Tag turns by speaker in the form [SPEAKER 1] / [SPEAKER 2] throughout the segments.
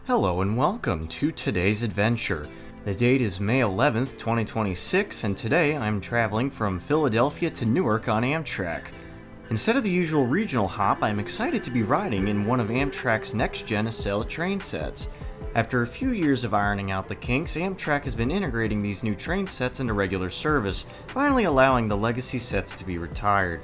[SPEAKER 1] Hello and welcome to today's adventure. The date is May 11th, 2026, and today I'm traveling from Philadelphia to Newark on Amtrak. Instead of the usual regional hop, I'm excited to be riding in one of Amtrak's NextGen Acela train sets. After a few years of ironing out the kinks, Amtrak has been integrating these new train sets into regular service, finally allowing the legacy sets to be retired.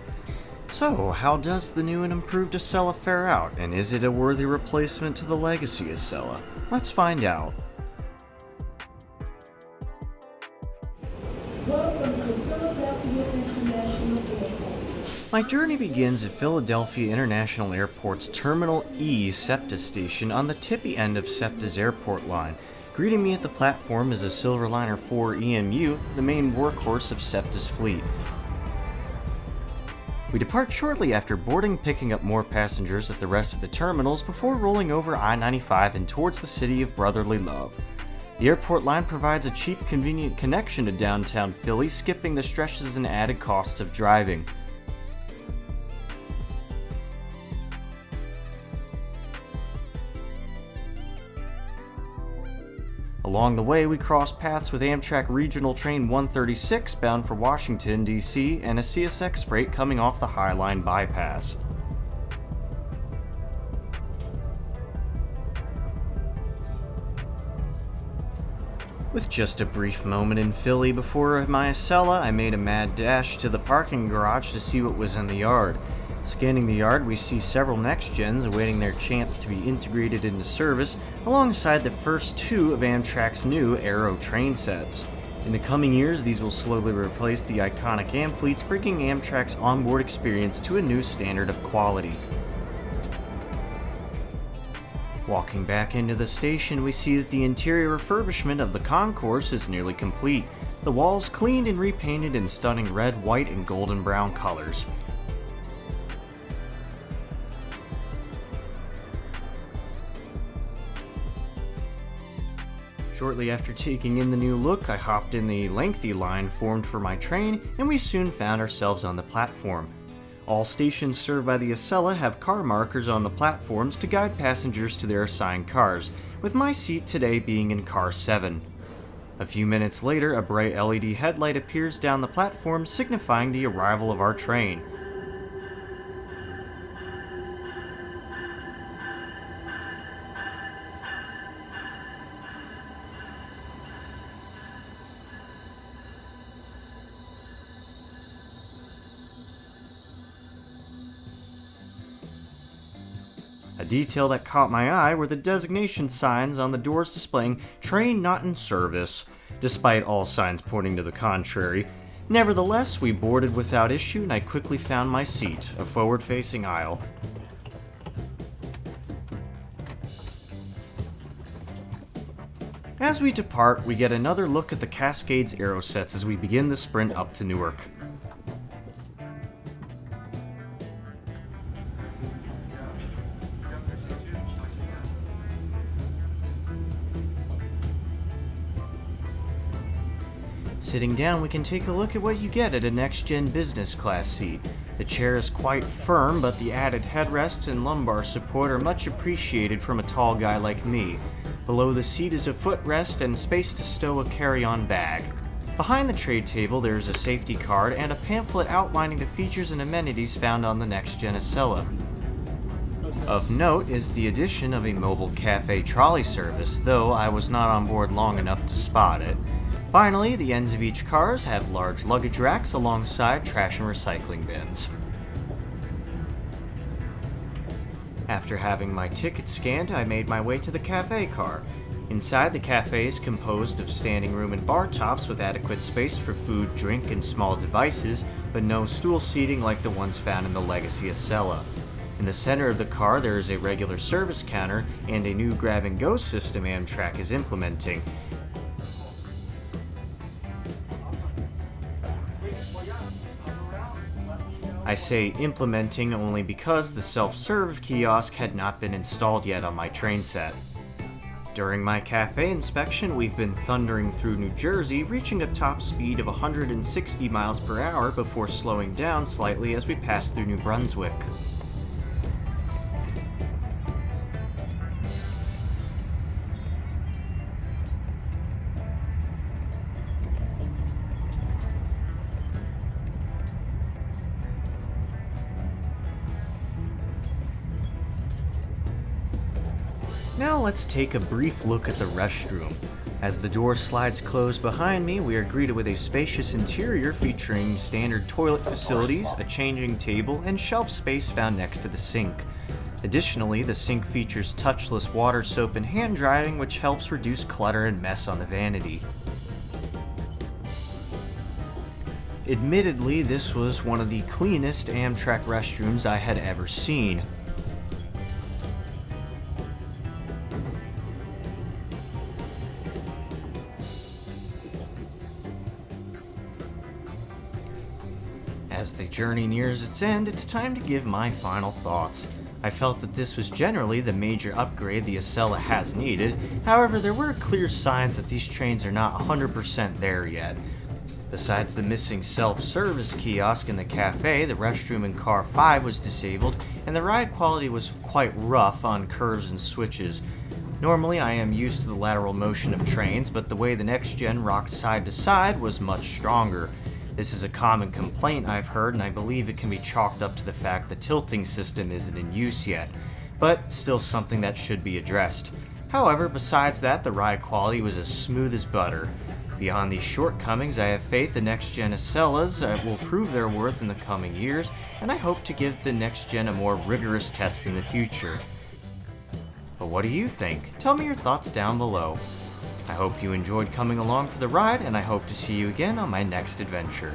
[SPEAKER 1] So, how does the new and improved Acela fare out, and is it a worthy replacement to the legacy Acela? Let's find out.
[SPEAKER 2] Welcome to Philadelphia International Airport.
[SPEAKER 1] My journey begins at Philadelphia International Airport's Terminal E SEPTA station on the tippy end of SEPTA's airport line. Greeting me at the platform is a Silverliner 4 EMU, the main workhorse of SEPTA's fleet. We depart shortly after boarding, picking up more passengers at the rest of the terminals before rolling over I-95 and towards the city of brotherly love. The airport line provides a cheap, convenient connection to downtown Philly, skipping the stresses and added costs of driving. Along the way, we cross paths with Amtrak Regional Train 136 bound for Washington, D.C., and a CSX freight coming off the Highline bypass. With just a brief moment in Philly before my Acela, I made a mad dash to the parking garage to see what was in the yard. Scanning the yard, we see several NextGens awaiting their chance to be integrated into service, alongside the first two of Amtrak's new Aero train sets. In the coming years, these will slowly replace the iconic Am fleets, bringing Amtrak's onboard experience to a new standard of quality. Walking back into the station, we see that the interior refurbishment of the concourse is nearly complete. The walls cleaned and repainted in stunning red, white, and golden brown colors. Shortly after taking in the new look, I hopped in the lengthy line formed for my train, and we soon found ourselves on the platform. All stations served by the Acela have car markers on the platforms to guide passengers to their assigned cars, with my seat today being in car 7. A few minutes later, a bright LED headlight appears down the platform, signifying the arrival of our train. A detail that caught my eye were the designation signs on the doors displaying "Train Not in Service," despite all signs pointing to the contrary. Nevertheless, we boarded without issue, and I quickly found my seat, a forward-facing aisle. As we depart, we get another look at the Cascades Aero sets as we begin the sprint up to Newark. Sitting down, we can take a look at what you get at a NextGen business class seat. The chair is quite firm, but the added headrests and lumbar support are much appreciated from a tall guy like me. Below the seat is a footrest and space to stow a carry-on bag. Behind the tray table, there is a safety card and a pamphlet outlining the features and amenities found on the NextGen Acela. Of note is the addition of a mobile cafe trolley service, though I was not on board long enough to spot it. Finally, the ends of each cars have large luggage racks alongside trash and recycling bins. After having my ticket scanned, I made my way to the cafe car. Inside, the cafe is composed of standing room and bar tops with adequate space for food, drink, and small devices, but no stool seating like the ones found in the legacy Acela. In the center of the car, there is a regular service counter and a new grab-and-go system Amtrak is implementing. I say implementing only because the self-serve kiosk had not been installed yet on my train set. During my cafe inspection, we've been thundering through New Jersey, reaching a top speed of 160 miles per hour before slowing down slightly as we pass through New Brunswick. Now let's take a brief look at the restroom. As the door slides closed behind me, we are greeted with a spacious interior featuring standard toilet facilities, a changing table, and shelf space found next to the sink. Additionally, the sink features touchless water, soap, and hand drying, which helps reduce clutter and mess on the vanity. Admittedly, this was one of the cleanest Amtrak restrooms I had ever seen. As the journey nears its end, it's time to give my final thoughts. I felt that this was generally the major upgrade the Acela has needed. However, there were clear signs that these trains are not 100% there yet. Besides the missing self-service kiosk in the cafe, the restroom in Car 5 was disabled, and the ride quality was quite rough on curves and switches. Normally, I am used to the lateral motion of trains, but the way the NextGen rocked side to side was much stronger. This is a common complaint I've heard, and I believe it can be chalked up to the fact the tilting system isn't in use yet, but still something that should be addressed. However, besides that, the ride quality was as smooth as butter. Beyond these shortcomings, I have faith the NextGen Acelas will prove their worth in the coming years, and I hope to give the NextGen a more rigorous test in the future. But what do you think? Tell me your thoughts down below. I hope you enjoyed coming along for the ride, and I hope to see you again on my next adventure.